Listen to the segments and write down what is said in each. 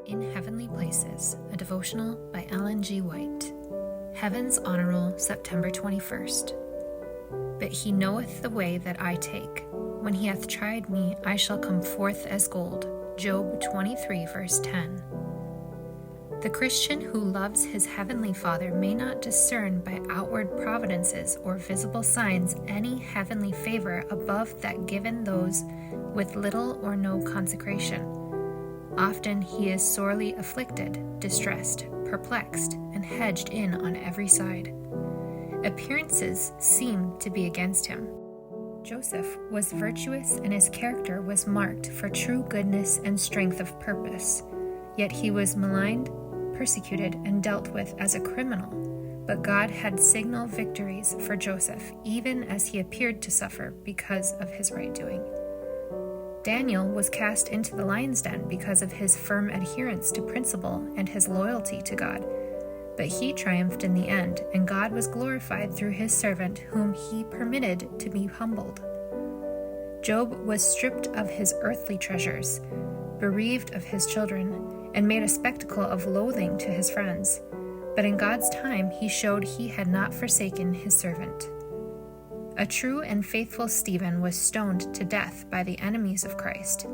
In Heavenly Places, a devotional by Ellen G. White. Heaven's Honor Roll, September 21st. But he knoweth the way that I take. When he hath tried me, I shall come forth as gold. Job 23, verse 10. The Christian who loves his Heavenly Father may not discern by outward providences or visible signs any heavenly favor above that given those with little or no consecration. Often he is sorely afflicted, distressed, perplexed, and hedged in on every side. Appearances seem to be against him. Joseph was virtuous and his character was marked for true goodness and strength of purpose. Yet he was maligned, persecuted, and dealt with as a criminal. But God had signal victories for Joseph, even as he appeared to suffer because of his right doing. Daniel was cast into the lion's den because of his firm adherence to principle and his loyalty to God. But he triumphed in the end, and God was glorified through his servant whom he permitted to be humbled. Job was stripped of his earthly treasures, bereaved of his children, and made a spectacle of loathing to his friends. But in God's time he showed he had not forsaken his servant. A true and faithful Stephen was stoned to death by the enemies of Christ.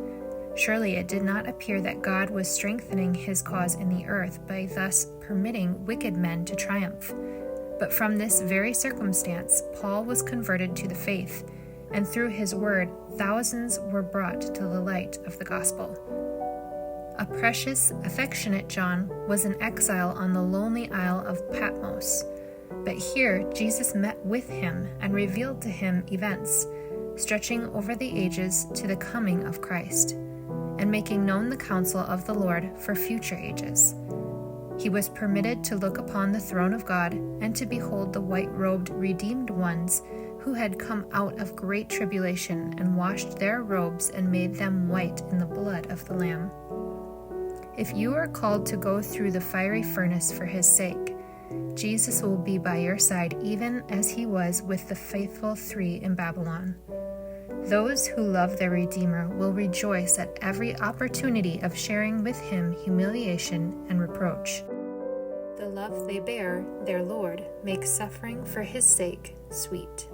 Surely it did not appear that God was strengthening his cause in the earth by thus permitting wicked men to triumph. But from this very circumstance, Paul was converted to the faith, and through his word, thousands were brought to the light of the gospel. A precious, affectionate John was an exile on the lonely isle of Patmos. But here Jesus met with him and revealed to him events, stretching over the ages to the coming of Christ, and making known the counsel of the Lord for future ages. He was permitted to look upon the throne of God and to behold the white-robed redeemed ones who had come out of great tribulation and washed their robes and made them white in the blood of the Lamb. If you are called to go through the fiery furnace for his sake, Jesus will be by your side even as he was with the faithful three in Babylon. Those who love their Redeemer will rejoice at every opportunity of sharing with him humiliation and reproach. The love they bear their Lord makes suffering for his sake sweet.